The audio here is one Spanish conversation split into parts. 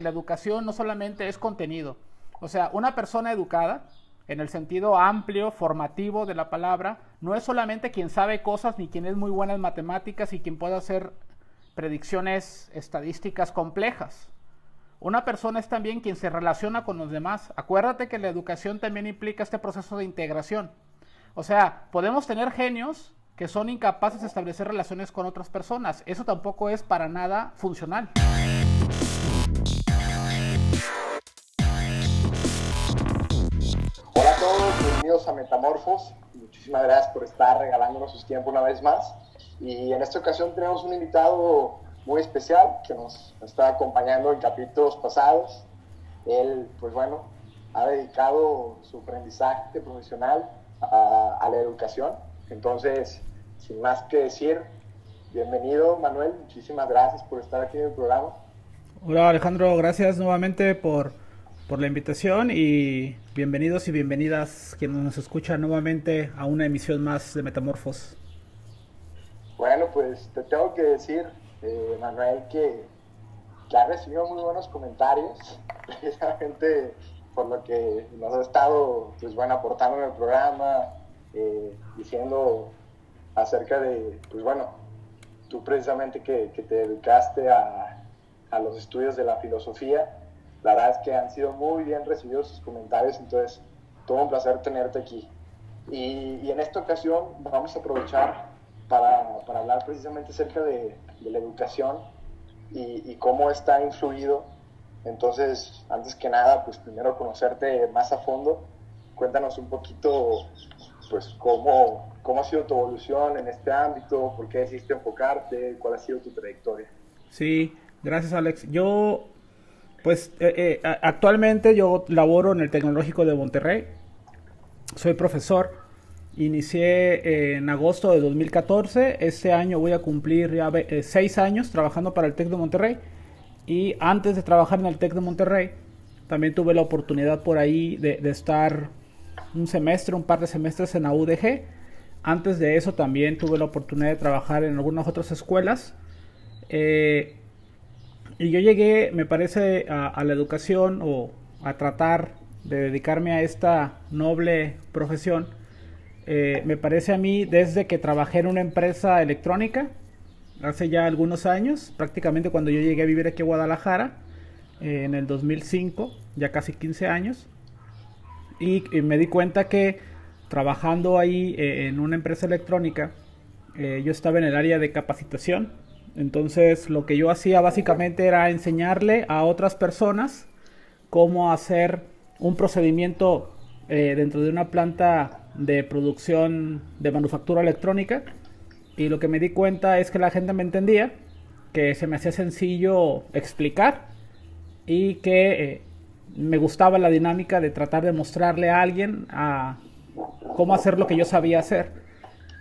la educación no solamente es contenido. O sea, una persona educada, en el sentido amplio, formativo de la palabra, no es solamente quien sabe cosas ni quien es muy buena en matemáticas y quien puede hacer predicciones estadísticas complejas. Una persona es también quien se relaciona con los demás. Acuérdate que la educación también implica este proceso de integración. O sea, podemos tener genios que son incapaces de establecer relaciones con otras personas. Eso tampoco es para nada funcional. Hola a todos, bienvenidos a Metamorfos. Muchísimas gracias por estar regalándonos su tiempo una vez más. Y en esta ocasión tenemos un invitado muy especial que nos está acompañando en capítulos pasados. Él, pues bueno, ha dedicado su aprendizaje profesional a la educación. Entonces, sin más que decir, bienvenido Manuel, muchísimas gracias por estar aquí en el programa. Hola Alejandro, gracias nuevamente por la invitación y bienvenidos y bienvenidas quienes nos escuchan nuevamente a una emisión más de Metamorfos. Bueno, pues te tengo que decir, Manuel, que ha recibido muy buenos comentarios, precisamente por lo que nos ha estado, pues bueno, aportando en el programa, diciendo acerca de, pues bueno, tú precisamente que te dedicaste a los estudios de la filosofía. La verdad es que han sido muy bien recibidos sus comentarios, entonces todo un placer tenerte aquí. Y en esta ocasión vamos a aprovechar para hablar precisamente acerca de la educación y cómo está influido. Entonces, antes que nada, pues primero conocerte más a fondo. Cuéntanos un poquito, pues cómo ha sido tu evolución en este ámbito, por qué decidiste enfocarte, cuál ha sido tu trayectoria. Sí, gracias Alex. Yo, pues actualmente yo laboro en el Tecnológico de Monterrey. Soy profesor. Inicié en agosto de 2014. Este año voy a cumplir ya 6 años trabajando para el TEC de Monterrey. Y antes de trabajar en el TEC de Monterrey, también tuve la oportunidad por ahí de estar un par de semestres en la UDG. Antes de eso también tuve la oportunidad de trabajar en algunas otras escuelas. Y yo llegué, me parece, a la educación o a tratar de dedicarme a esta noble profesión. Me parece a mí desde que trabajé en una empresa electrónica hace ya algunos años, prácticamente cuando yo llegué a vivir aquí a Guadalajara en el 2005, ya casi 15 años, y me di cuenta que trabajando ahí en una empresa electrónica, yo estaba en el área de capacitación. Entonces lo que yo hacía básicamente era enseñarle a otras personas cómo hacer un procedimiento dentro de una planta de producción de manufactura electrónica, y lo que me di cuenta es que la gente me entendía, que se me hacía sencillo explicar y que me gustaba la dinámica de tratar de mostrarle a alguien cómo hacer lo que yo sabía hacer.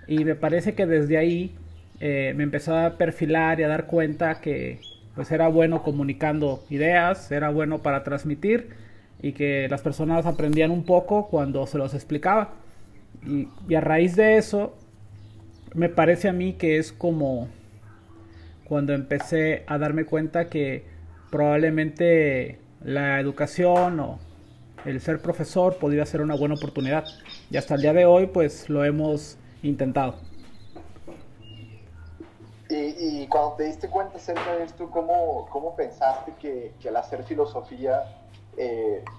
Y me parece que desde ahí me empezó a perfilar y a dar cuenta que pues era bueno comunicando ideas, era bueno para transmitir y que las personas aprendían un poco cuando se los explicaba. Y a raíz de eso, me parece a mí que es como cuando empecé a darme cuenta que probablemente la educación o el ser profesor podría ser una buena oportunidad. Y hasta el día de hoy, pues lo hemos intentado. Y cuando te diste cuenta acerca de esto, ¿cómo pensaste que el hacer filosofía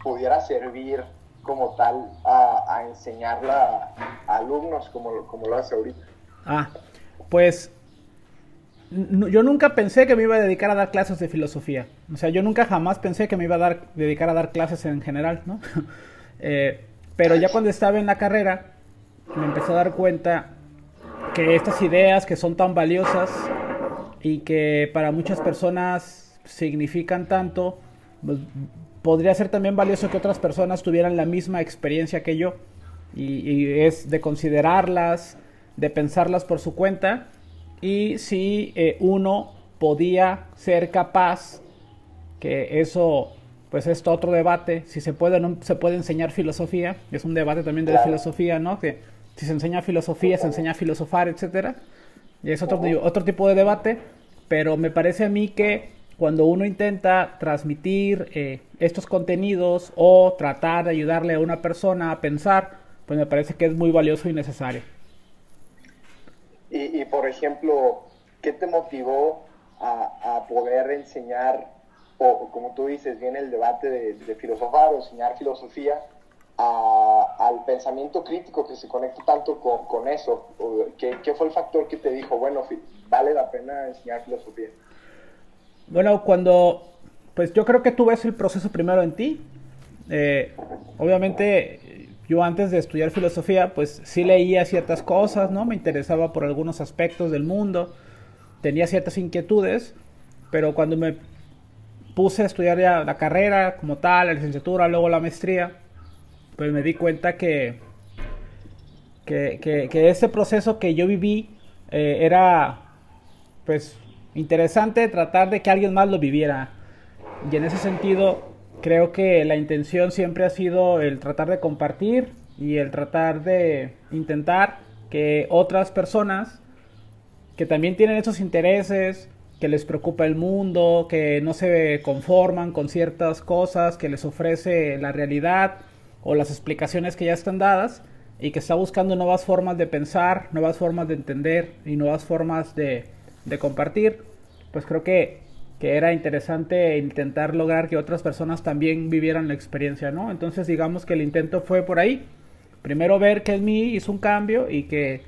pudiera servir como tal a enseñarla a alumnos como lo hace ahorita? Pues yo nunca pensé que me iba a dedicar a dar clases de filosofía. O sea, yo nunca jamás pensé que me iba a dedicar a dar clases en general, ¿no? Pero ya cuando estaba en la carrera, me empecé a dar cuenta que estas ideas que son tan valiosas y que para muchas personas significan tanto, pues, podría ser también valioso que otras personas tuvieran la misma experiencia que yo. Y es de considerarlas, de pensarlas por su cuenta, y si uno podía ser capaz, que eso pues es otro debate, si se puede o no se puede enseñar filosofía, es un debate también de la filosofía, ¿no? Que si se enseña filosofía, se enseña a filosofar, etcétera, y es otro tipo de debate, pero me parece a mí que cuando uno intenta transmitir estos contenidos o tratar de ayudarle a una persona a pensar, pues me parece que es muy valioso y necesario. Y por ejemplo, ¿qué te motivó a poder enseñar, o como tú dices, viene el debate de filosofar o enseñar filosofía, al pensamiento crítico que se conecta tanto con eso? ¿Qué fue el factor que te dijo, bueno, vale la pena enseñar filosofía? Bueno, pues yo creo que tú ves el proceso primero en ti. Obviamente, yo antes de estudiar filosofía, pues sí leía ciertas cosas, ¿no? Me interesaba por algunos aspectos del mundo, tenía ciertas inquietudes, pero cuando me puse a estudiar ya la carrera como tal, la licenciatura, luego la maestría, pues me di cuenta que ese proceso que yo viví era, pues, interesante tratar de que alguien más lo viviera. Y en ese sentido, creo que la intención siempre ha sido el tratar de compartir y el tratar de intentar que otras personas que también tienen esos intereses, que les preocupa el mundo, que no se conforman con ciertas cosas que les ofrece la realidad o las explicaciones que ya están dadas, y que está buscando nuevas formas de pensar, nuevas formas de entender y nuevas formas de compartir, pues creo que era interesante intentar lograr que otras personas también vivieran la experiencia, ¿no? Entonces digamos que el intento fue por ahí. Primero ver que en mí hizo un cambio y que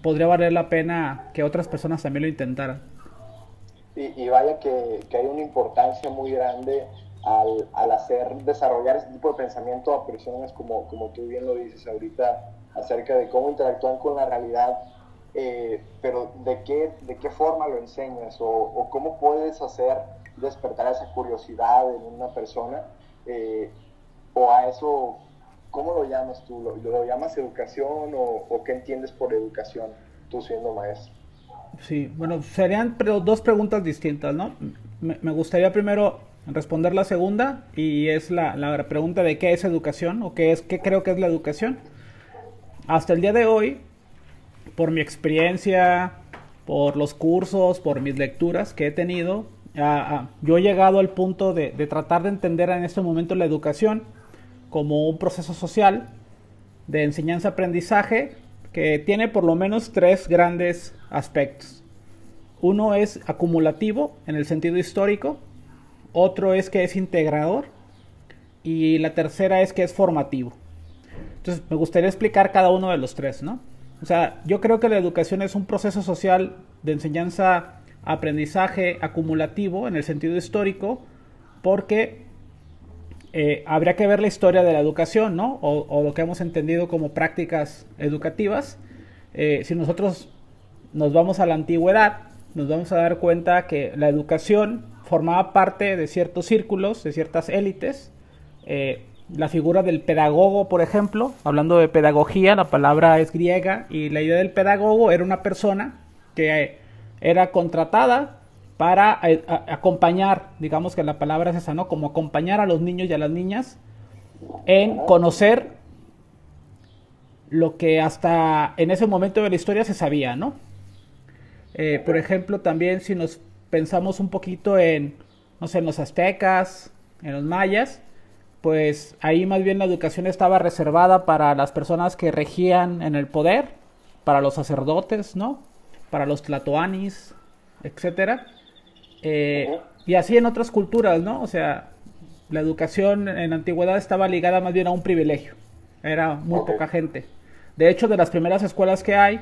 podría valer la pena que otras personas también lo intentaran. Y vaya que hay una importancia muy grande al desarrollar ese tipo de pensamiento a personas como tú bien lo dices ahorita, acerca de cómo interactúan con la realidad, pero de qué forma lo enseñas, o cómo puedes hacer despertar esa curiosidad en una persona, o a eso, ¿cómo lo llamas tú? ¿Lo llamas educación, o qué entiendes por educación, tú siendo maestro? Sí, bueno, serían dos preguntas distintas, ¿no? Me gustaría primero responder la segunda, y es la pregunta de qué es educación o qué creo que es la educación. Hasta el día de hoy, por mi experiencia, por los cursos, por mis lecturas que he tenido, yo he llegado al punto de tratar de entender en este momento la educación como un proceso social de enseñanza-aprendizaje que tiene por lo menos tres grandes aspectos. Uno es acumulativo en el sentido histórico, otro es que es integrador, y la tercera es que es formativo. Entonces me gustaría explicar cada uno de los tres, ¿no? O sea, yo creo que la educación es un proceso social de enseñanza-aprendizaje acumulativo en el sentido histórico, porque habría que ver la historia de la educación, ¿no? O lo que hemos entendido como prácticas educativas. Si nosotros nos vamos a la antigüedad, nos vamos a dar cuenta que la educación formaba parte de ciertos círculos, de ciertas élites. La figura del pedagogo, por ejemplo, hablando de pedagogía, la palabra es griega, y la idea del pedagogo era una persona que era contratada para acompañar, digamos que la palabra es esa, ¿no? Como acompañar a los niños y a las niñas en conocer lo que hasta en ese momento de la historia se sabía, ¿no? Por ejemplo, también si nos pensamos un poquito en, no sé, en los aztecas, en los mayas, pues ahí más bien la educación estaba reservada para las personas que regían en el poder, para los sacerdotes, ¿no? Para los tlatoanis, etcétera. Y así en otras culturas, ¿no? O sea, la educación en la antigüedad estaba ligada más bien a un privilegio. Era muy poca gente. De hecho, de las primeras escuelas que hay,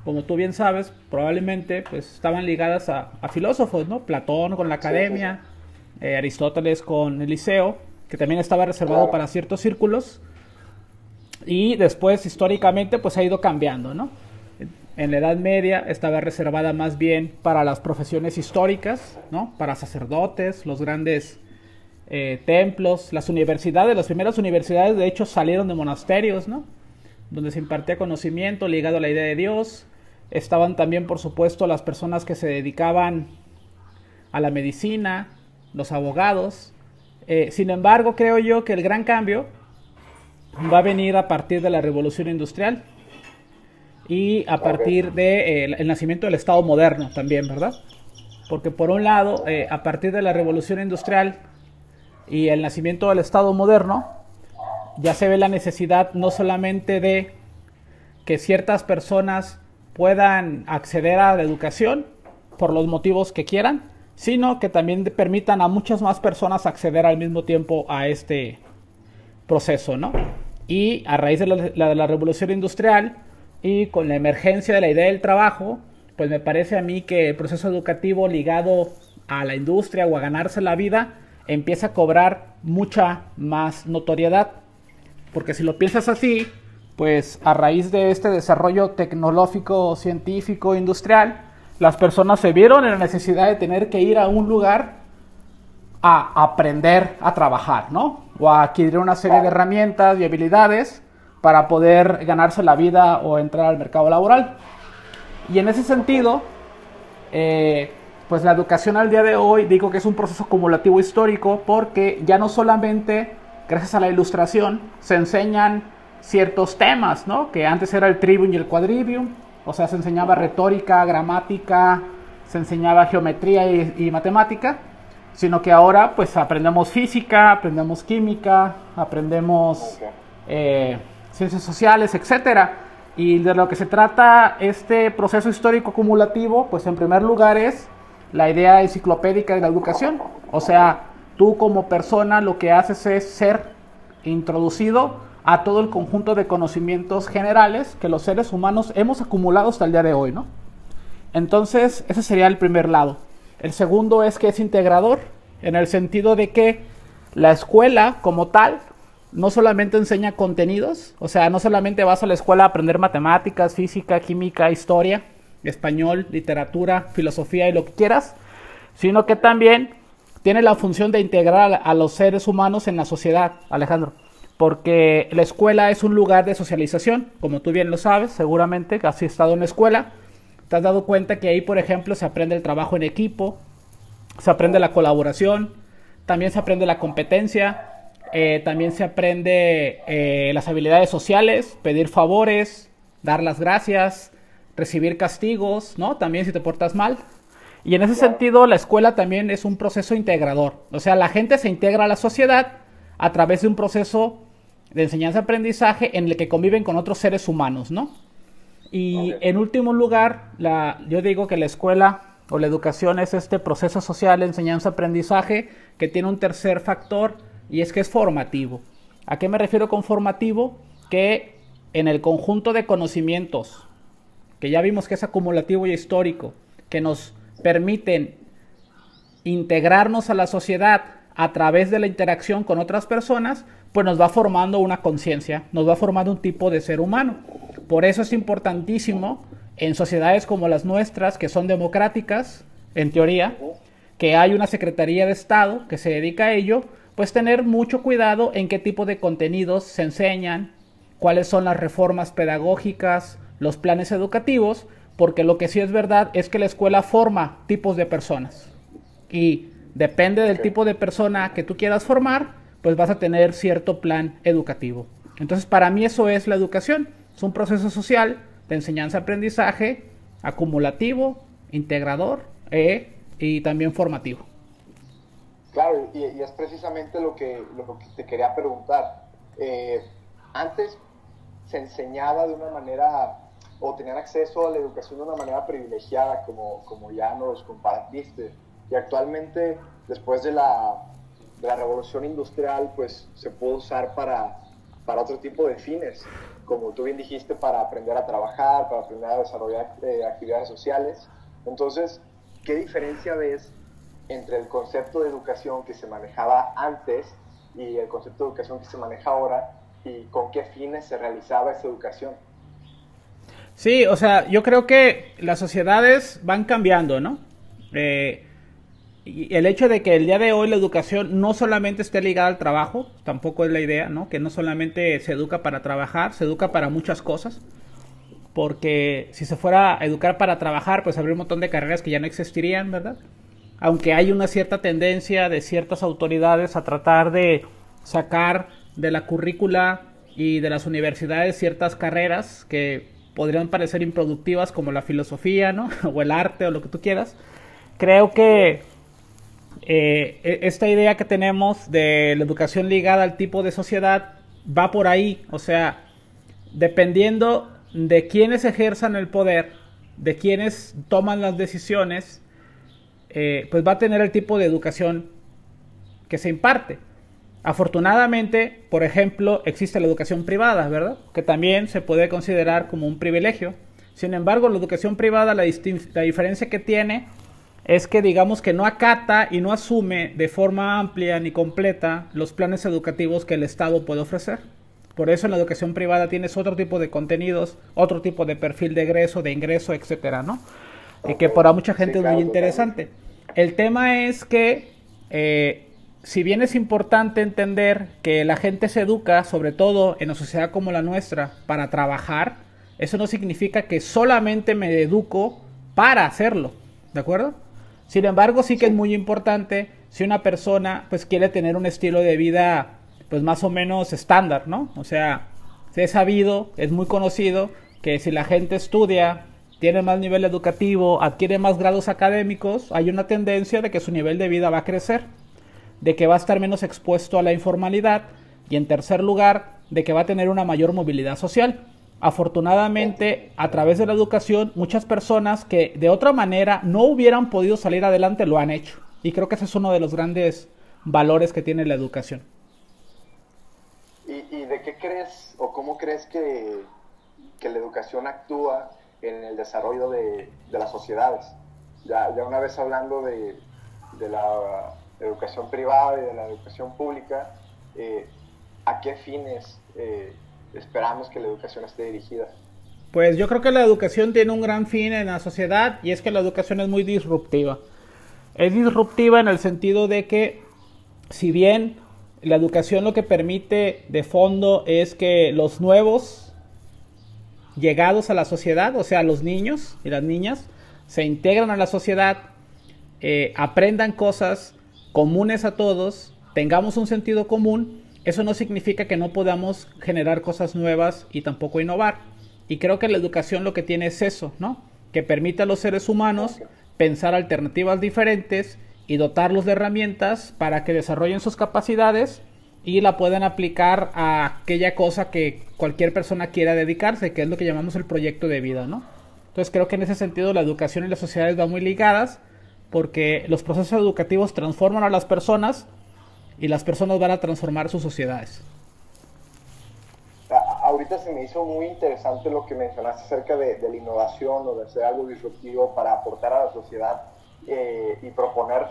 como tú bien sabes, probablemente pues estaban ligadas a filósofos, ¿no? Platón con la academia, Aristóteles con el liceo, que también estaba reservado para ciertos círculos, y después históricamente pues ha ido cambiando, ¿no? En la Edad Media estaba reservada más bien para las profesiones históricas, ¿no? Para sacerdotes, los grandes templos, las universidades. Las primeras universidades de hecho salieron de monasterios, ¿no? Donde se impartía conocimiento ligado a la idea de Dios. Estaban también, por supuesto, las personas que se dedicaban a la medicina, los abogados. Sin embargo, creo yo que el gran cambio va a venir a partir de la Revolución Industrial y a partir del nacimiento del Estado moderno también, ¿verdad? porque por un lado, a partir de la revolución industrial y el nacimiento del Estado moderno, ya se ve la necesidad no solamente de que ciertas personas puedan acceder a la educación por los motivos que quieran, sino que también permitan a muchas más personas acceder al mismo tiempo a este proceso, ¿no? Y a raíz de la revolución industrial y con la emergencia de la idea del trabajo, pues me parece a mí que el proceso educativo ligado a la industria o a ganarse la vida empieza a cobrar mucha más notoriedad. Porque si lo piensas así, pues a raíz de este desarrollo tecnológico, científico, industrial, las personas se vieron en la necesidad de tener que ir a un lugar a aprender a trabajar, ¿no? O a adquirir una serie de herramientas y habilidades para poder ganarse la vida o entrar al mercado laboral. Y en ese sentido, pues la educación al día de hoy, digo que es un proceso acumulativo histórico, porque ya no solamente, gracias a la ilustración, se enseñan ciertos temas, ¿no? Que antes era el trivium y el quadrivium, o sea, se enseñaba retórica, gramática, se enseñaba geometría y matemática, sino que ahora pues aprendemos física, aprendemos química, aprendemos ciencias sociales, etcétera. Y de lo que se trata este proceso histórico acumulativo, pues en primer lugar es la idea enciclopédica de la educación. O sea, tú como persona lo que haces es ser introducido a todo el conjunto de conocimientos generales que los seres humanos hemos acumulado hasta el día de hoy, ¿no? Entonces, ese sería el primer lado. El segundo es que es integrador, en el sentido de que la escuela como tal no solamente enseña contenidos, o sea, no solamente vas a la escuela a aprender matemáticas, física, química, historia, español, literatura, filosofía y lo que quieras, sino que también tiene la función de integrar a los seres humanos en la sociedad, Alejandro. Porque la escuela es un lugar de socialización, como tú bien lo sabes, seguramente que has estado en la escuela. Te has dado cuenta que ahí, por ejemplo, se aprende el trabajo en equipo, se aprende la colaboración, también se aprende la competencia, también se aprende las habilidades sociales, pedir favores, dar las gracias, recibir castigos, ¿no? También si te portas mal. Y en ese sentido, la escuela también es un proceso integrador. O sea, la gente se integra a la sociedad a través de un proceso de enseñanza-aprendizaje en el que conviven con otros seres humanos, ¿no? Y en último lugar, yo digo que la escuela o la educación es este proceso social de enseñanza-aprendizaje que tiene un tercer factor, y es que es formativo. ¿A qué me refiero con formativo? Que en el conjunto de conocimientos, que ya vimos que es acumulativo y histórico, que nos permiten integrarnos a la sociedad a través de la interacción con otras personas, pues nos va formando una conciencia, nos va formando un tipo de ser humano. Por eso es importantísimo en sociedades como las nuestras, que son democráticas, en teoría, que hay una Secretaría de Estado que se dedica a ello, pues tener mucho cuidado en qué tipo de contenidos se enseñan, cuáles son las reformas pedagógicas, los planes educativos, porque lo que sí es verdad es que la escuela forma tipos de personas. Y depende del tipo de persona que tú quieras formar, pues vas a tener cierto plan educativo. Entonces, para mí eso es la educación. Es un proceso social de enseñanza-aprendizaje, acumulativo, integrador y también formativo. Claro, y es precisamente lo que te quería preguntar. Antes se enseñaba de una manera, o tenían acceso a la educación de una manera privilegiada, como ya nos compartiste. Y actualmente, después de la revolución industrial, pues se puede usar para otro tipo de fines, como tú bien dijiste, para aprender a trabajar, para aprender a desarrollar actividades sociales. Entonces, ¿qué diferencia ves entre el concepto de educación que se manejaba antes y el concepto de educación que se maneja ahora, y con qué fines se realizaba esa educación? Sí, o sea, yo creo que las sociedades van cambiando, ¿no? Y el hecho de que el día de hoy la educación no solamente esté ligada al trabajo, tampoco es la idea, ¿no? Que no solamente se educa para trabajar, se educa para muchas cosas. Porque si se fuera a educar para trabajar, pues habría un montón de carreras que ya no existirían, ¿verdad? Aunque hay una cierta tendencia de ciertas autoridades a tratar de sacar de la currícula y de las universidades ciertas carreras que podrían parecer improductivas, como la filosofía, ¿no? O el arte, o lo que tú quieras. creo que esta idea que tenemos de la educación ligada al tipo de sociedad va por ahí. O sea, dependiendo de quienes ejerzan el poder, de quienes toman las decisiones, pues va a tener el tipo de educación que se imparte. Afortunadamente, por ejemplo, existe la educación privada, ¿verdad? Que también se puede considerar como un privilegio. Sin embargo, la educación privada, la diferencia que tiene es que digamos que no acata y no asume de forma amplia ni completa los planes educativos que el Estado puede ofrecer. Por eso en la educación privada tienes otro tipo de contenidos, otro tipo de perfil de egreso, de ingreso, etcétera, ¿no? Okay. Que para mucha gente sí, claro, es muy interesante. Totalmente. El tema es que si bien es importante entender que la gente se educa, sobre todo en una sociedad como la nuestra, para trabajar, eso no significa que solamente me educo para hacerlo, ¿de acuerdo? Sin embargo, sí que es muy importante si una persona pues quiere tener un estilo de vida pues más o menos estándar, ¿no? O sea, se es sabido, es muy conocido que si la gente estudia, tiene más nivel educativo, adquiere más grados académicos, hay una tendencia de que su nivel de vida va a crecer, de que va a estar menos expuesto a la informalidad y en tercer lugar, de que va a tener una mayor movilidad social. Afortunadamente, a través de la educación, muchas personas que de otra manera no hubieran podido salir adelante lo han hecho. Y creo que ese es uno de los grandes valores que tiene la educación. ¿Y de qué crees o cómo crees que la educación actúa en el desarrollo de las sociedades? Ya una vez hablando de la educación privada y de la educación pública, ¿a qué fines esperamos que la educación esté dirigida? Pues yo creo que la educación tiene un gran fin en la sociedad y es que la educación es muy disruptiva. Es disruptiva en el sentido de que si bien la educación lo que permite de fondo es que los nuevos llegados a la sociedad, o sea los niños y las niñas, se integran a la sociedad, aprendan cosas comunes a todos, tengamos un sentido común. Eso no significa que no podamos generar cosas nuevas y tampoco innovar. Y creo que la educación lo que tiene es eso, ¿no? Que permite a los seres humanos pensar alternativas diferentes y dotarlos de herramientas para que desarrollen sus capacidades y la puedan aplicar a aquella cosa que cualquier persona quiera dedicarse, que es lo que llamamos el proyecto de vida, ¿no? Entonces creo que en ese sentido la educación y las sociedades van muy ligadas porque los procesos educativos transforman a las personas y las personas van a transformar sus sociedades. Ahorita se me hizo muy interesante lo que mencionaste acerca de la innovación o de hacer algo disruptivo para aportar a la sociedad y proponer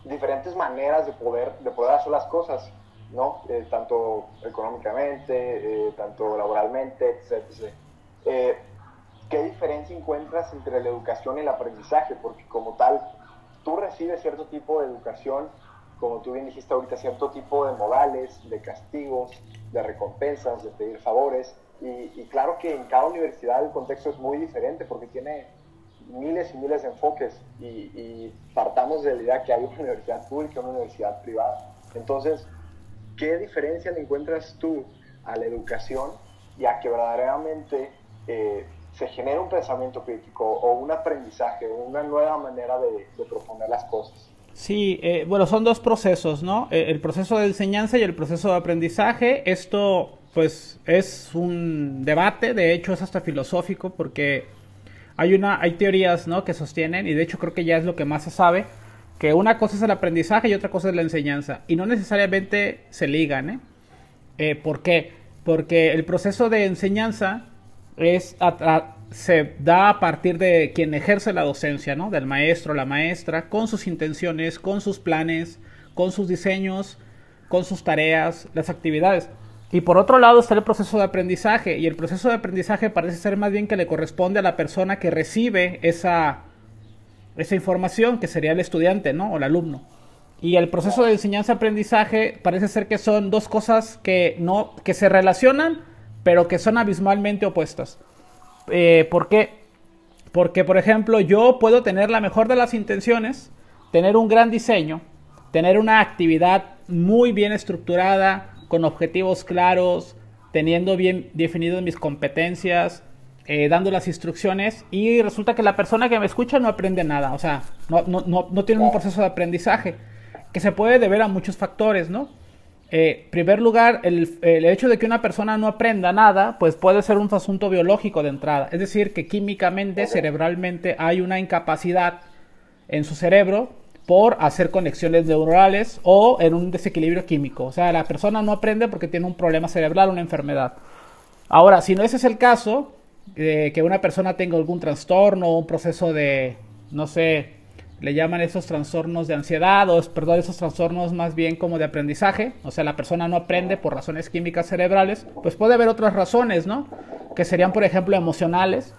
diferentes maneras de poder hacer las cosas, ¿no? Tanto económicamente, tanto laboralmente, etc. ¿Qué diferencia encuentras entre la educación y el aprendizaje? Porque como tal, tú recibes cierto tipo de educación, como tú bien dijiste ahorita, cierto tipo de modales, de castigos, de recompensas, de pedir favores, y claro que en cada universidad el contexto es muy diferente porque tiene miles y miles de enfoques y partamos de la idea que hay una universidad pública y una universidad privada. Entonces, ¿qué diferencia le encuentras tú a la educación y a que verdaderamente se genere un pensamiento crítico o un aprendizaje, una nueva manera de proponer las cosas? Sí, bueno, son dos procesos, ¿no? El proceso de enseñanza y el proceso de aprendizaje. Esto, pues, es un debate, de hecho es hasta filosófico, porque hay teorías, ¿no?, que sostienen, y de hecho creo que ya es lo que más se sabe, que una cosa es el aprendizaje y otra cosa es la enseñanza, y no necesariamente se ligan, ¿por qué? Porque el proceso de enseñanza se da a partir de quien ejerce la docencia, ¿no? Del maestro o la maestra, con sus intenciones, con sus planes, con sus diseños, con sus tareas, las actividades. Y por otro lado está el proceso de aprendizaje, y el proceso de aprendizaje parece ser más bien que le corresponde a la persona que recibe esa información, que sería el estudiante, ¿no?, o el alumno. Y el proceso de enseñanza-aprendizaje parece ser que son dos cosas que se relacionan, pero que son abismalmente opuestas. ¿Por qué? Porque, por ejemplo, yo puedo tener la mejor de las intenciones, tener un gran diseño, tener una actividad muy bien estructurada, con objetivos claros, teniendo bien definidas mis competencias, dando las instrucciones y resulta que la persona que me escucha no aprende nada, o sea, no tiene un proceso de aprendizaje, que se puede deber a muchos factores, ¿no? Primer lugar, el hecho de que una persona no aprenda nada, pues puede ser un asunto biológico de entrada, es decir, que químicamente, cerebralmente hay una incapacidad en su cerebro por hacer conexiones neuronales o en un desequilibrio químico, o sea, la persona no aprende porque tiene un problema cerebral, una enfermedad. Ahora, si no ese es el caso, que una persona tenga algún trastorno o un proceso de, no sé, le llaman esos trastornos de ansiedad o, perdón, esos trastornos más bien como de aprendizaje, o sea, la persona no aprende por razones químicas cerebrales, pues puede haber otras razones, ¿no? Que serían, por ejemplo, emocionales,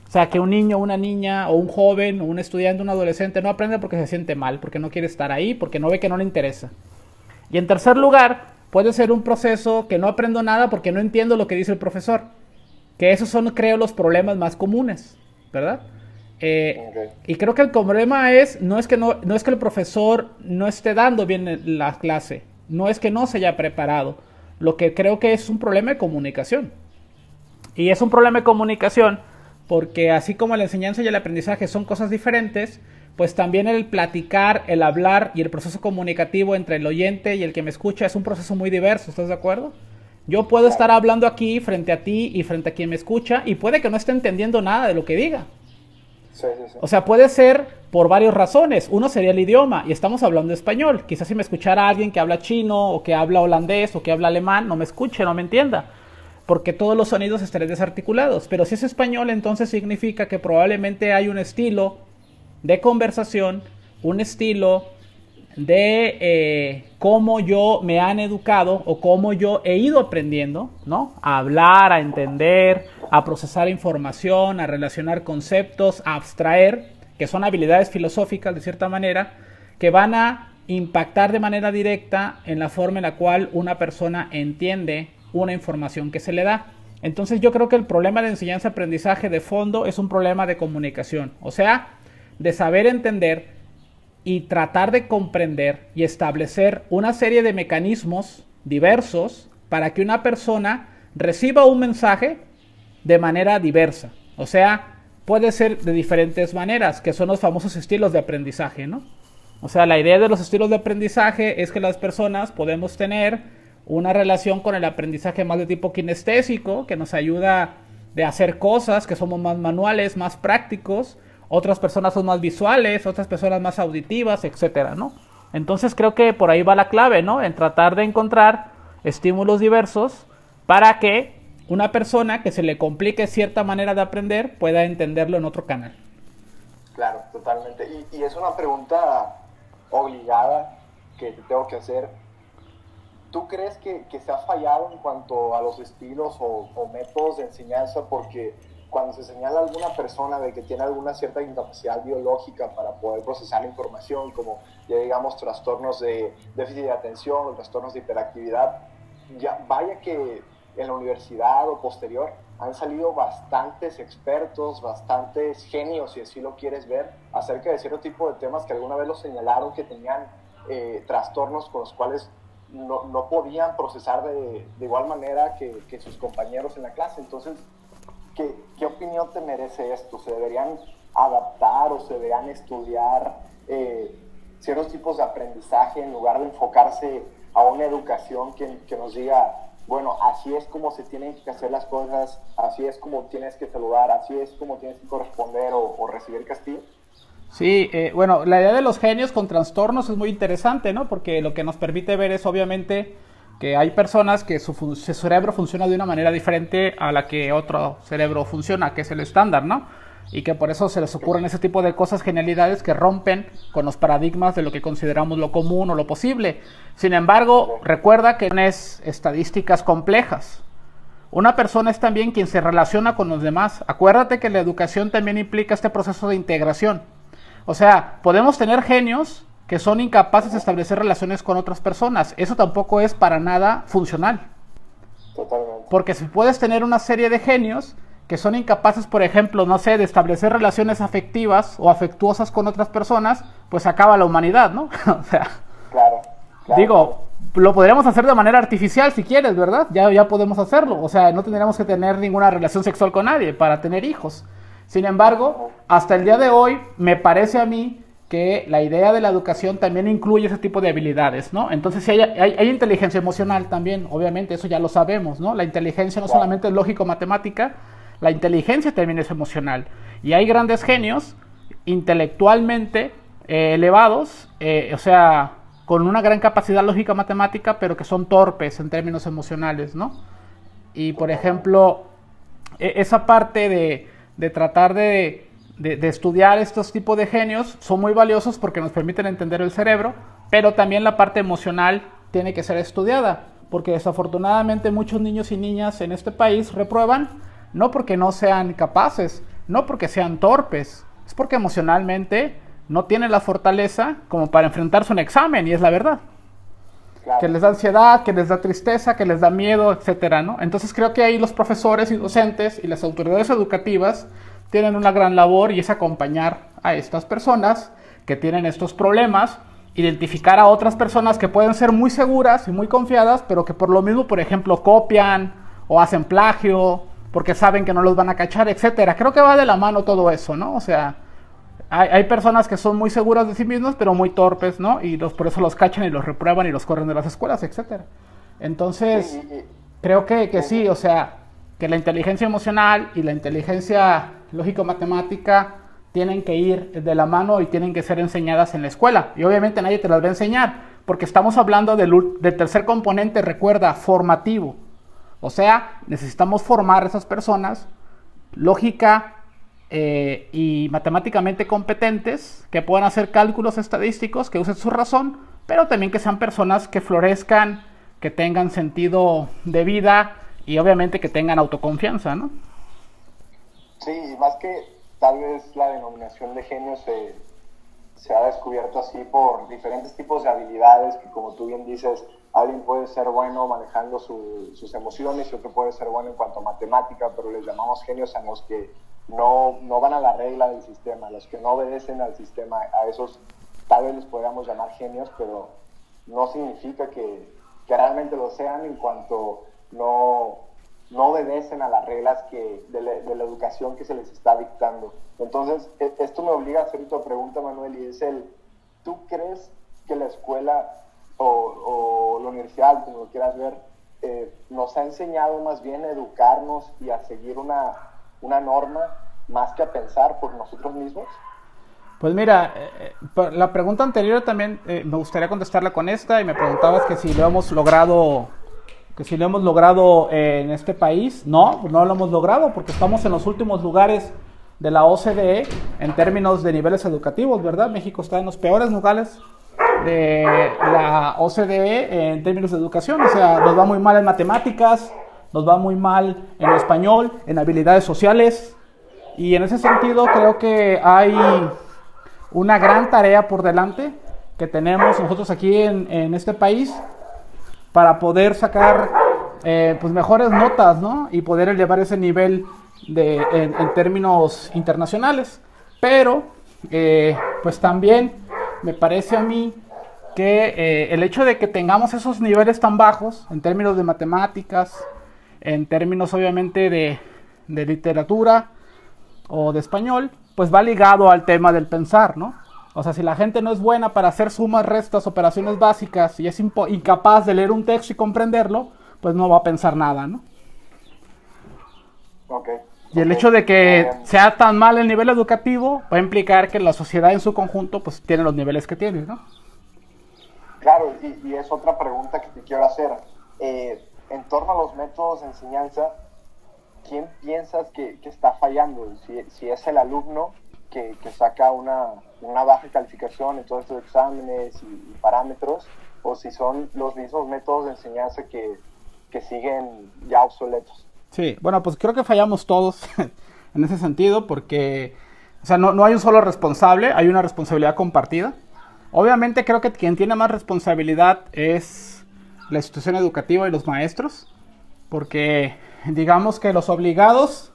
o sea, que un niño, una niña o un joven o un estudiante, un adolescente no aprende porque se siente mal, porque no quiere estar ahí, porque no ve que no le interesa. Y en tercer lugar, puede ser un proceso que no aprendo nada porque no entiendo lo que dice el profesor. Que esos son, creo, los problemas más comunes, ¿verdad? Y creo que el problema no es que el profesor no esté dando bien la clase, no es que no se haya preparado. Lo que creo que es un problema de comunicación. Y es un problema de comunicación porque así como la enseñanza y el aprendizaje son cosas diferentes, pues también el platicar, el hablar y el proceso comunicativo entre el oyente y el que me escucha es un proceso muy diverso, ¿estás de acuerdo? Yo puedo estar hablando aquí frente a ti y frente a quien me escucha y puede que no esté entendiendo nada de lo que diga. Sí. O sea, puede ser por varias razones. Uno sería el idioma y estamos hablando español. Quizás si me escuchara alguien que habla chino o que habla holandés o que habla alemán, no me escuche, no me entienda. Porque todos los sonidos estarían desarticulados. Pero si es español, entonces significa que probablemente hay un estilo de conversación, un estilo de cómo yo me han educado o cómo yo he ido aprendiendo, ¿no? A hablar, a entender, a procesar información, a relacionar conceptos, a abstraer, que son habilidades filosóficas de cierta manera, que van a impactar de manera directa en la forma en la cual una persona entiende una información que se le da. Entonces yo creo que el problema de enseñanza-aprendizaje de fondo es un problema de comunicación, o sea, de saber entender y tratar de comprender y establecer una serie de mecanismos diversos para que una persona reciba un mensaje de manera diversa. O sea, puede ser de diferentes maneras, que son los famosos estilos de aprendizaje, ¿no? O sea, la idea de los estilos de aprendizaje es que las personas podemos tener una relación con el aprendizaje más de tipo kinestésico, que nos ayuda de hacer cosas, que somos más manuales, más prácticos. Otras personas son más visuales, otras personas más auditivas, etcétera, ¿no? Entonces creo que por ahí va la clave, ¿no? En tratar de encontrar estímulos diversos para que una persona que se le complique cierta manera de aprender pueda entenderlo en otro canal. Claro, totalmente. Y es una pregunta obligada que te tengo que hacer. ¿Tú crees que se ha fallado en cuanto a los estilos o métodos de enseñanza? Porque cuando se señala a alguna persona de que tiene alguna cierta incapacidad biológica para poder procesar la información, como ya digamos trastornos de déficit de atención o trastornos de hiperactividad, ya vaya que en la universidad o posterior han salido bastantes expertos, bastantes genios, si así lo quieres ver, acerca de cierto tipo de temas que alguna vez los señalaron que tenían trastornos con los cuales no podían procesar de igual manera que sus compañeros en la clase. Entonces, ¿qué opinión te merece esto? ¿Se deberían adaptar o se deberían estudiar ciertos tipos de aprendizaje en lugar de enfocarse a una educación que nos diga, bueno, así es como se tienen que hacer las cosas, así es como tienes que saludar, así es como tienes que corresponder o recibir castigo? Sí, bueno, la idea de los genios con trastornos es muy interesante, ¿no? Porque lo que nos permite ver es obviamente que hay personas que su cerebro funciona de una manera diferente a la que otro cerebro funciona, que es el estándar, ¿no? Y que por eso se les ocurren ese tipo de cosas, genialidades que rompen con los paradigmas de lo que consideramos lo común o lo posible. Sin embargo, recuerda que tienes estadísticas complejas. Una persona es también quien se relaciona con los demás. Acuérdate que la educación también implica este proceso de integración. O sea, podemos tener genios que son incapaces de establecer relaciones con otras personas. Eso tampoco es para nada funcional. Totalmente. Porque si puedes tener una serie de genios que son incapaces, por ejemplo, no sé, de establecer relaciones afectivas o afectuosas con otras personas, pues acaba la humanidad, ¿no? O sea, claro. digo, lo podríamos hacer de manera artificial si quieres, ¿verdad? Ya podemos hacerlo. O sea, no tendríamos que tener ninguna relación sexual con nadie para tener hijos. Sin embargo, hasta el día de hoy, me parece a mí que la idea de la educación también incluye ese tipo de habilidades, ¿no? Entonces, si hay inteligencia emocional también, obviamente, eso ya lo sabemos, ¿no? La inteligencia no solamente es lógico-matemática, la inteligencia también es emocional. Y hay grandes genios intelectualmente elevados, o sea, con una gran capacidad lógica matemática, pero que son torpes en términos emocionales, ¿no? Y, por ejemplo, esa parte de tratar de estudiar estos tipos de genios son muy valiosos porque nos permiten entender el cerebro, pero también la parte emocional tiene que ser estudiada, porque desafortunadamente muchos niños y niñas en este país reprueban, no porque no sean capaces, no porque sean torpes, es porque emocionalmente no tienen la fortaleza como para enfrentarse a un examen, y es la verdad. Claro. Que les da ansiedad, que les da tristeza, que les da miedo, etcétera, ¿no? Entonces creo que ahí los profesores y docentes y las autoridades educativas tienen una gran labor, y es acompañar a estas personas que tienen estos problemas, identificar a otras personas que pueden ser muy seguras y muy confiadas, pero que por lo mismo, por ejemplo, copian o hacen plagio porque saben que no los van a cachar, etcétera. Creo que va de la mano todo eso, ¿no? O sea, hay personas que son muy seguras de sí mismas, pero muy torpes, ¿no? Y por eso los cachan y los reprueban y los corren de las escuelas, etcétera. Entonces, creo que sí, o sea, que la inteligencia emocional y la inteligencia lógico-matemática tienen que ir de la mano y tienen que ser enseñadas en la escuela. Y obviamente nadie te las va a enseñar, porque estamos hablando del tercer componente, recuerda, formativo. O sea, necesitamos formar a esas personas lógica y matemáticamente competentes, que puedan hacer cálculos estadísticos, que usen su razón, pero también que sean personas que florezcan, que tengan sentido de vida y obviamente que tengan autoconfianza, ¿no? Sí, más que tal vez la denominación de genio se ha descubierto así por diferentes tipos de habilidades que, como tú bien dices, alguien puede ser bueno manejando sus emociones y otro puede ser bueno en cuanto a matemática, pero les llamamos genios a los que no van a la regla del sistema, a los que no obedecen al sistema. A esos tal vez les podríamos llamar genios, pero no significa que realmente lo sean en cuanto no obedecen a las reglas de la educación que se les está dictando. Entonces, esto me obliga a hacer otra pregunta, Manuel, y es ¿tú crees que la escuela o la universidad, como lo quieras ver, nos ha enseñado más bien a educarnos y a seguir una norma más que a pensar por nosotros mismos? Pues mira, la pregunta anterior también me gustaría contestarla con esta, y me preguntabas que si lo hemos logrado en este país. No lo hemos logrado, porque estamos en los últimos lugares de la OCDE en términos de niveles educativos, ¿verdad? México está en los peores lugares de la OCDE en términos de educación. O sea, nos va muy mal en matemáticas, nos va muy mal en español, en habilidades sociales, y en ese sentido creo que hay una gran tarea por delante que tenemos nosotros aquí en este país para poder sacar pues mejores notas, ¿no? Y poder elevar ese nivel en términos internacionales. Pero pues también me parece a mí que el hecho de que tengamos esos niveles tan bajos en términos de matemáticas, en términos obviamente de literatura o de español, pues va ligado al tema del pensar, ¿no? O sea, si la gente no es buena para hacer sumas, restas, operaciones básicas, y es incapaz de leer un texto y comprenderlo, pues no va a pensar nada, ¿no? Y el hecho de que sea tan mal el nivel educativo va a implicar que la sociedad en su conjunto pues tiene los niveles que tiene, ¿no? Claro, y es otra pregunta que te quiero hacer. En torno a los métodos de enseñanza, ¿quién piensas que está fallando? Si es el alumno que saca una baja calificación en todos estos exámenes y parámetros, o si son los mismos métodos de enseñanza que siguen ya obsoletos. Sí, bueno, pues creo que fallamos todos en ese sentido, porque o sea, no hay un solo responsable, hay una responsabilidad compartida. Obviamente creo que quien tiene más responsabilidad es la institución educativa y los maestros, porque digamos que los obligados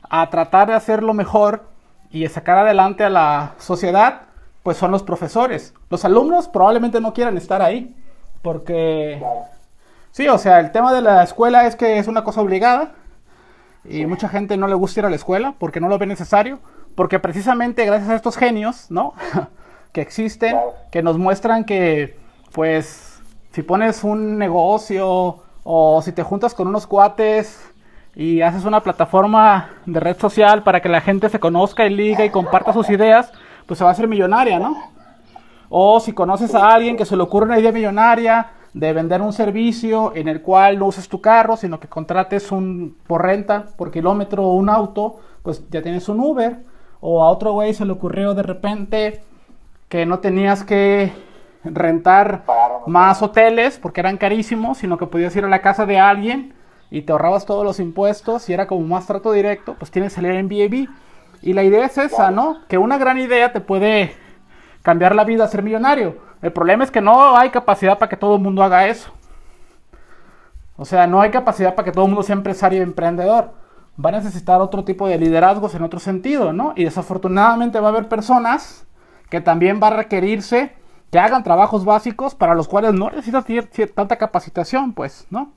a tratar de hacerlo mejor y sacar adelante a la sociedad, pues son los profesores. Los alumnos probablemente no quieran estar ahí, Porque, Claro. sí, o sea, el tema de la escuela es que es una cosa obligada y mucha gente no le gusta ir a la escuela porque no lo ve necesario, porque precisamente gracias a estos genios, ¿no? que existen, Claro. que nos muestran que, pues, si pones un negocio o si te juntas con unos cuates y haces una plataforma de red social para que la gente se conozca y liga y comparta sus ideas, pues se va a hacer millonaria, ¿no? O si conoces a alguien que se le ocurre una idea millonaria de vender un servicio en el cual no uses tu carro, sino que contrates por renta, por kilómetro un auto, pues ya tienes un Uber. O a otro güey se le ocurrió de repente que no tenías que rentar más hoteles porque eran carísimos, sino que podías ir a la casa de alguien y te ahorrabas todos los impuestos y era como más trato directo, pues tienes el Airbnb. Y la idea es esa, ¿no? Que una gran idea te puede cambiar la vida a ser millonario. El problema es que no hay capacidad para que todo el mundo haga eso. O sea, no hay capacidad para que todo el mundo sea empresario y emprendedor. Va a necesitar otro tipo de liderazgos en otro sentido, ¿no? Y desafortunadamente va a haber personas que también va a requerirse que hagan trabajos básicos para los cuales no necesitan tanta capacitación, pues, ¿no?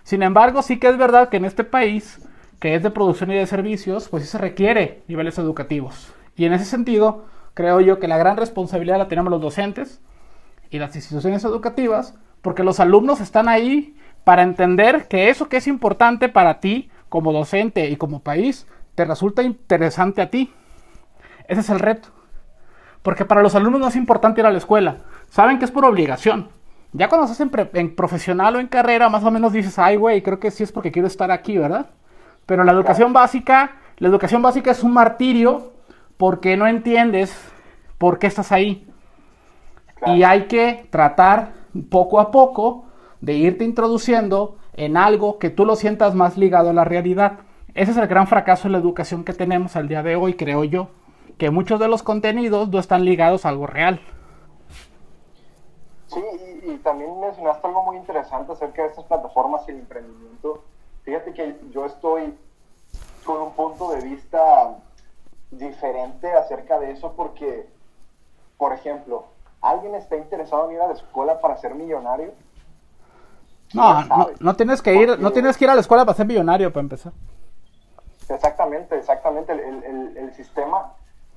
Sin embargo, sí que es verdad que en este país, que es de producción y de servicios, pues sí se requiere niveles educativos. Y en ese sentido, creo yo que la gran responsabilidad la tenemos los docentes y las instituciones educativas, porque los alumnos están ahí para entender que eso que es importante para ti como docente y como país, te resulta interesante a ti. Ese es el reto. Porque para los alumnos no es importante ir a la escuela. Saben que es por obligación. Ya cuando estás en profesional o en carrera, más o menos dices, ay, güey, creo que sí es porque quiero estar aquí, ¿verdad? Pero la educación básica es un martirio porque no entiendes por qué estás ahí. Claro. Y hay que tratar poco a poco de irte introduciendo en algo que tú lo sientas más ligado a la realidad. Ese es el gran fracaso de la educación que tenemos al día de hoy, creo yo, que muchos de los contenidos no están ligados a algo real. Sí, y también mencionaste algo muy interesante acerca de estas plataformas y el emprendimiento. Fíjate que yo estoy con un punto de vista diferente acerca de eso porque, por ejemplo, ¿alguien está interesado en ir a la escuela para ser millonario? No tienes que ir, no tienes que ir a la escuela para ser millonario, para empezar. Exactamente. El sistema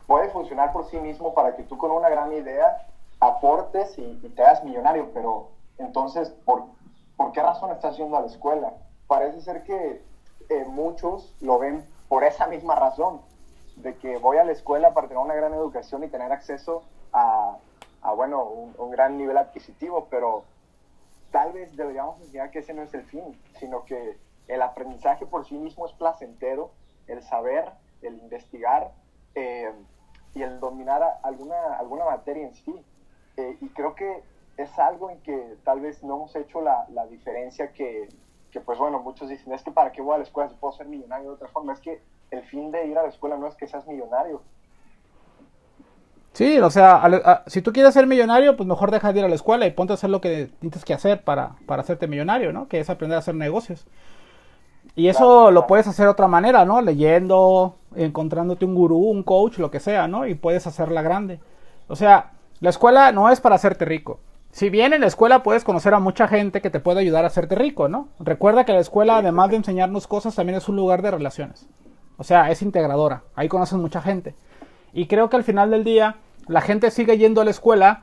puede funcionar por sí mismo para que tú con una gran idea aportes y te hagas millonario, pero entonces, ¿por qué razón estás yendo a la escuela? Parece ser que muchos lo ven por esa misma razón, de que voy a la escuela para tener una gran educación y tener acceso a bueno, un gran nivel adquisitivo, pero tal vez deberíamos enseñar que ese no es el fin, sino que el aprendizaje por sí mismo es placentero, el saber, el investigar y el dominar alguna materia en sí. Y creo que es algo en que tal vez no hemos hecho la diferencia que pues bueno, muchos dicen, es que para qué voy a la escuela si puedo ser millonario de otra forma. Es que el fin de ir a la escuela no es que seas millonario. Sí, o sea, si tú quieres ser millonario, pues mejor deja de ir a la escuela y ponte a hacer lo que tienes que hacer para hacerte millonario, ¿no? Que es aprender a hacer negocios. Y eso lo puedes hacer de otra manera, ¿no? Leyendo, encontrándote un gurú, un coach, lo que sea, ¿no? Y puedes hacerla grande. O sea, la escuela no es para hacerte rico. Si bien en la escuela puedes conocer a mucha gente que te puede ayudar a hacerte rico, ¿no? Recuerda que la escuela, además de enseñarnos cosas, también es un lugar de relaciones. O sea, es integradora. Ahí conoces mucha gente. Y creo que al final del día, la gente sigue yendo a la escuela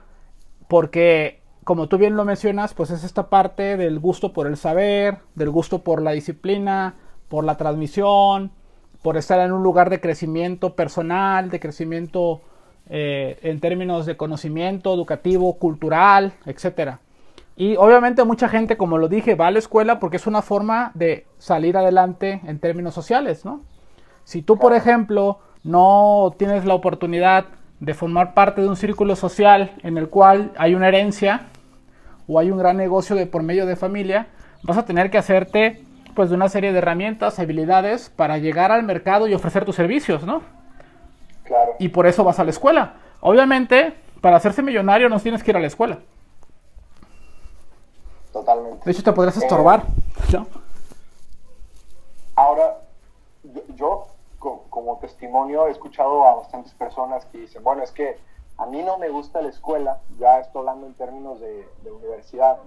porque, como tú bien lo mencionas, pues es esta parte del gusto por el saber, del gusto por la disciplina, por la transmisión, por estar en un lugar de crecimiento personal, de crecimiento en términos de conocimiento educativo, cultural, etcétera. Y obviamente mucha gente, como lo dije, va a la escuela porque es una forma de salir adelante en términos sociales, ¿no? Si tú, por ejemplo, no tienes la oportunidad de formar parte de un círculo social en el cual hay una herencia o hay un gran negocio de por medio de familia, vas a tener que hacerte pues de una serie de herramientas, habilidades para llegar al mercado y ofrecer tus servicios, ¿no? Claro. Y por eso vas a la escuela. Obviamente, para hacerse millonario no tienes que ir a la escuela. Totalmente. De hecho, te podrías estorbar, ¿no? Ahora, yo como testimonio he escuchado a bastantes personas que dicen, bueno, es que a mí no me gusta la escuela, ya estoy hablando en términos de universidad,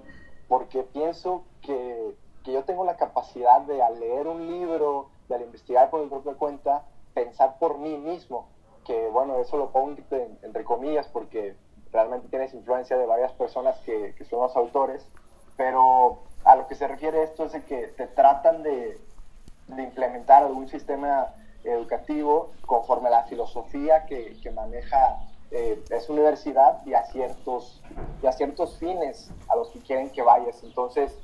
porque pienso que yo tengo la capacidad de, al leer un libro, de al investigar por mi propia cuenta, pensar por mí mismo, que bueno, eso lo pongo entre comillas porque realmente tienes influencia de varias personas que son los autores, pero a lo que se refiere esto es de que te tratan de implementar algún sistema educativo conforme a la filosofía que maneja esa universidad y a ciertos fines a los que quieren que vayas. Entonces,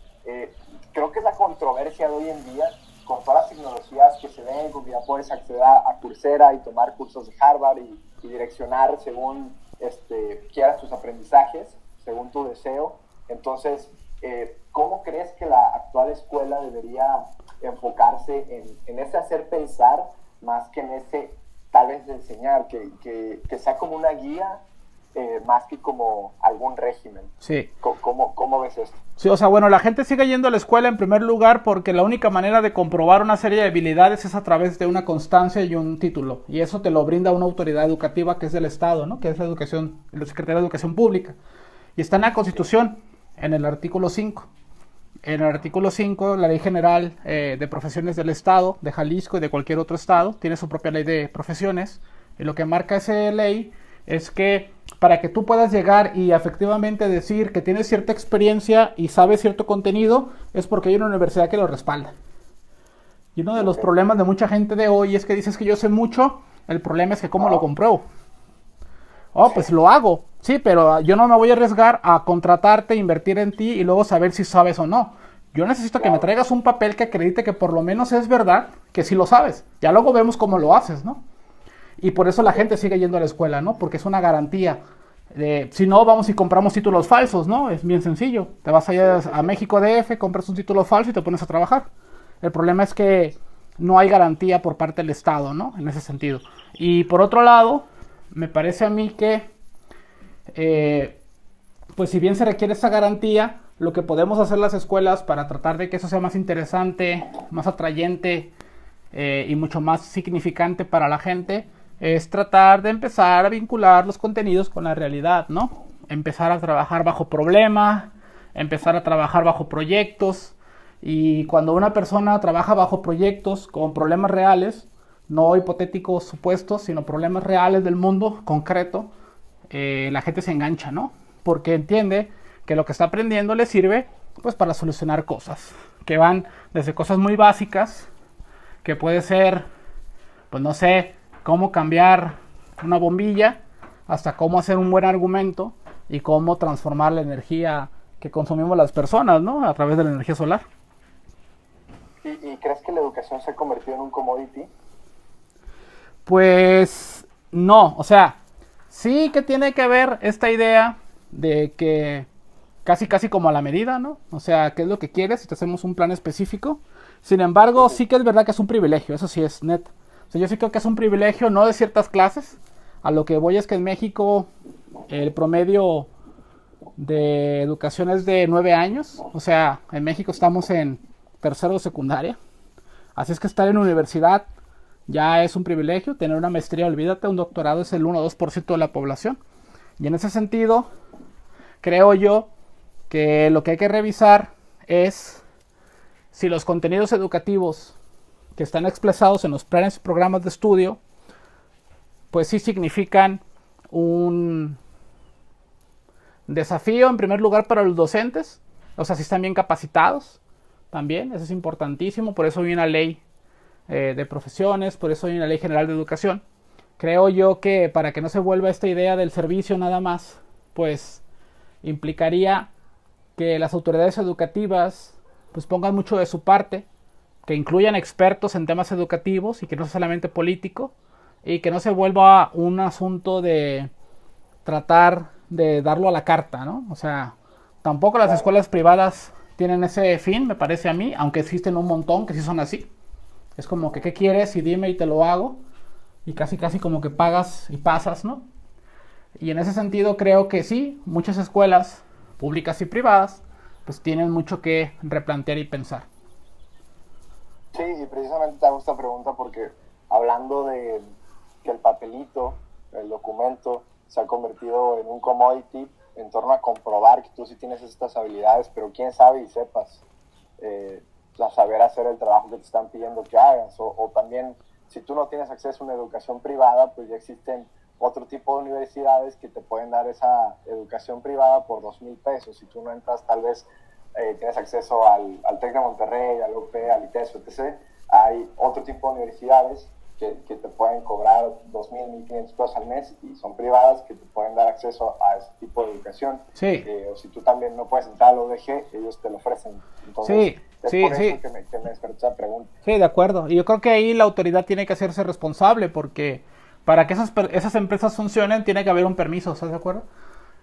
creo que es la controversia de hoy en día, con todas las tecnologías que se ven, con que ya puedes acceder a Coursera y tomar cursos de Harvard y direccionar según quieras tus aprendizajes, según tu deseo. Entonces, ¿cómo crees que la actual escuela debería enfocarse en ese hacer pensar más que en ese tal vez de enseñar, que sea como una guía más que como algún régimen? Sí. ¿Cómo ves esto? Sí, o sea, bueno, la gente sigue yendo a la escuela en primer lugar porque la única manera de comprobar una serie de habilidades es a través de una constancia y un título. Y eso te lo brinda una autoridad educativa que es del Estado, ¿no? Que es la Secretaría de Educación Pública. Y está en la Constitución, en el artículo 5. En el artículo 5, la Ley General de Profesiones del Estado, de Jalisco y de cualquier otro estado, tiene su propia ley de profesiones. Y lo que marca esa ley es que para que tú puedas llegar y efectivamente decir que tienes cierta experiencia y sabes cierto contenido, es porque hay una universidad que lo respalda. Y uno de los problemas de mucha gente de hoy es que dices que yo sé mucho, el problema es que ¿cómo lo compruebo? Pues lo hago, sí, pero yo no me voy a arriesgar a contratarte, invertir en ti y luego saber si sabes o no. Yo necesito que me traigas un papel que acredite que por lo menos es verdad, que sí lo sabes. Ya luego vemos cómo lo haces, ¿no? Y por eso la gente sigue yendo a la escuela, ¿no? Porque es una garantía. Si no, vamos y compramos títulos falsos, ¿no? Es bien sencillo. Te vas allá a México DF, compras un título falso y te pones a trabajar. El problema es que no hay garantía por parte del Estado, ¿no? En ese sentido. Y por otro lado, me parece a mí que, pues si bien se requiere esa garantía, lo que podemos hacer las escuelas para tratar de que eso sea más interesante, más atrayente y mucho más significante para la gente, es tratar de empezar a vincular los contenidos con la realidad, ¿no? Empezar a trabajar bajo problemas, empezar a trabajar bajo proyectos, y cuando una persona trabaja bajo proyectos con problemas reales, no hipotéticos supuestos, sino problemas reales del mundo concreto, la gente se engancha, ¿no? Porque entiende que lo que está aprendiendo le sirve pues para solucionar cosas, que van desde cosas muy básicas, que puede ser, pues no sé, cómo cambiar una bombilla, hasta cómo hacer un buen argumento y cómo transformar la energía que consumimos las personas, ¿no? A través de la energía solar. ¿Y crees que la educación se ha convertido en un commodity? Pues no, o sea, sí que tiene que ver esta idea de que casi como a la medida, ¿no? O sea, ¿qué es lo que quieres? Si te hacemos un plan específico. Sin embargo, sí que es verdad que es un privilegio, eso sí es net. O sea, yo sí creo que es un privilegio, no de ciertas clases. A lo que voy es que en México el promedio de educación es de 9 años. O sea, en México estamos en tercero de secundaria. Así es que estar en universidad ya es un privilegio. Tener una maestría, olvídate, un doctorado es el 1 o 2% de la población. Y en ese sentido, creo yo que lo que hay que revisar es si los contenidos educativos que están expresados en los planes y programas de estudio, pues sí significan un desafío en primer lugar para los docentes, o sea, si están bien capacitados también, eso es importantísimo, por eso hay una ley de profesiones, por eso hay una ley general de educación. Creo yo que para que no se vuelva esta idea del servicio nada más, pues implicaría que las autoridades educativas pues pongan mucho de su parte, que incluyan expertos en temas educativos y que no sea solamente político, y que no se vuelva un asunto de tratar de darlo a la carta, ¿no? O sea, tampoco las escuelas privadas tienen ese fin, me parece a mí, aunque existen un montón que sí son así. Es como que, ¿qué quieres? Y dime y te lo hago. Y casi como que pagas y pasas, ¿no? Y en ese sentido creo que sí, muchas escuelas públicas y privadas pues tienen mucho que replantear y pensar. Sí, y precisamente te hago esta pregunta porque hablando de que el papelito, el documento, se ha convertido en un commodity, en torno a comprobar que tú sí tienes estas habilidades, pero quién sabe y sepas saber hacer el trabajo que te están pidiendo que hagas, o también si tú no tienes acceso a una educación privada, pues ya existen otro tipo de universidades que te pueden dar esa educación privada por 2,000 pesos. Si tú no entras, tal vez tienes acceso al TEC de Monterrey, al UP, al ITESO, etc. Hay otro tipo de universidades que te pueden cobrar 2,000, 1,500 pesos al mes y son privadas, que te pueden dar acceso a ese tipo de educación. Sí. O si tú también no puedes entrar al UDG, ellos te lo ofrecen. Entonces, es por eso que me despertó esa pregunta. Sí, de acuerdo. Y yo creo que ahí la autoridad tiene que hacerse responsable, porque para que esas empresas funcionen tiene que haber un permiso, ¿estás de acuerdo?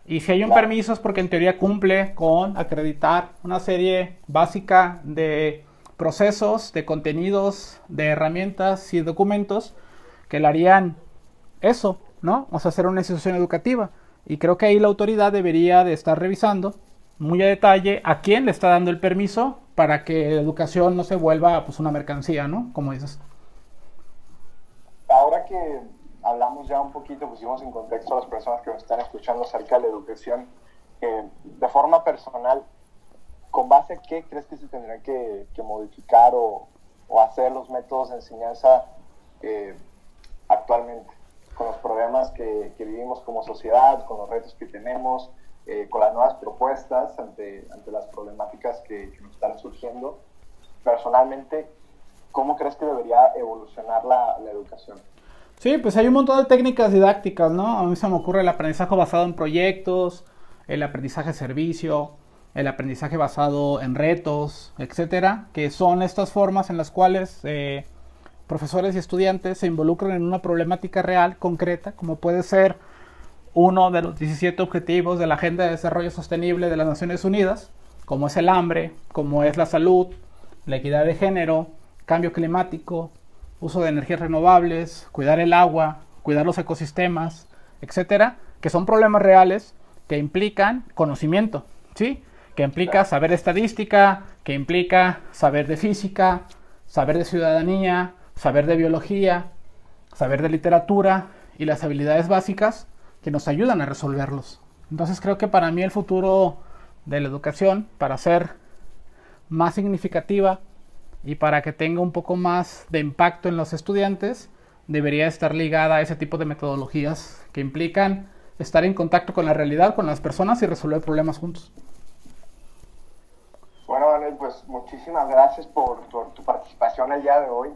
Y si hay un permiso es porque en teoría cumple con acreditar una serie básica de procesos, de contenidos, de herramientas y documentos que le harían eso, ¿no? O sea, ser una institución educativa. Y creo que ahí la autoridad debería de estar revisando muy a detalle a quién le está dando el permiso para que la educación no se vuelva pues una mercancía, ¿no? Como dices. Ahora que hablamos ya un poquito, pusimos en contexto a las personas que nos están escuchando acerca de la educación, de forma personal, ¿con base a qué crees que se tendrían que modificar o hacer los métodos de enseñanza actualmente? Con los problemas que vivimos como sociedad, con los retos que tenemos, con las nuevas propuestas ante las problemáticas que nos están surgiendo. Personalmente, ¿cómo crees que debería evolucionar la educación? Sí, pues hay un montón de técnicas didácticas, ¿no? A mí se me ocurre el aprendizaje basado en proyectos, el aprendizaje servicio, el aprendizaje basado en retos, etcétera, que son estas formas en las cuales profesores y estudiantes se involucran en una problemática real, concreta, como puede ser uno de los 17 objetivos de la Agenda de Desarrollo Sostenible de las Naciones Unidas, como es el hambre, como es la salud, la equidad de género, cambio climático, uso de energías renovables, cuidar el agua, cuidar los ecosistemas, etcétera, que son problemas reales que implican conocimiento, ¿sí? Que implica saber de estadística, que implica saber de física, saber de ciudadanía, saber de biología, saber de literatura y las habilidades básicas que nos ayudan a resolverlos. Entonces creo que para mí el futuro de la educación, para ser más significativa y para que tenga un poco más de impacto en los estudiantes, debería estar ligada a ese tipo de metodologías que implican estar en contacto con la realidad, con las personas y resolver problemas juntos. Bueno, Manuel, pues muchísimas gracias por tu participación el día de hoy.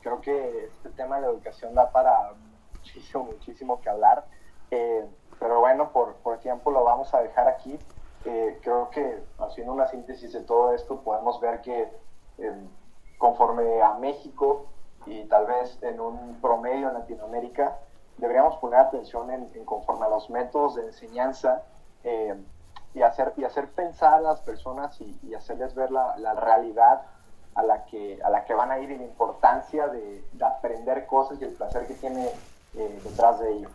Creo que este tema de la educación da para muchísimo que hablar. Pero bueno, por tiempo lo vamos a dejar aquí. Creo que haciendo una síntesis de todo esto podemos ver que conforme a México y tal vez en un promedio en Latinoamérica, deberíamos poner atención en conforme a los métodos de enseñanza y hacer pensar a las personas y hacerles ver la realidad a la que van a ir y la importancia de aprender cosas y el placer que tiene detrás de ello.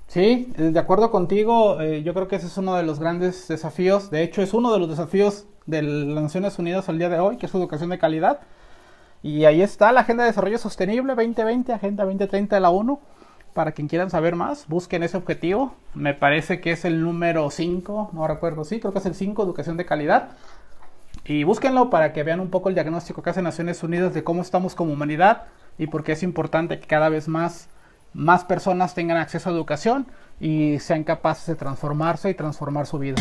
Sí, de acuerdo contigo, yo creo que ese es uno de los grandes desafíos, de hecho es uno de los desafíos de las Naciones Unidas al día de hoy, que es su educación de calidad. Y ahí está la Agenda de Desarrollo Sostenible 2020, Agenda 2030 de la ONU. Para quien quieran saber más, busquen ese objetivo. Me parece que es el número 5, no recuerdo, sí, creo que es el 5, educación de calidad. Y búsquenlo para que vean un poco el diagnóstico que hace Naciones Unidas de cómo estamos como humanidad y por qué es importante que cada vez más personas tengan acceso a educación y sean capaces de transformarse y transformar su vida.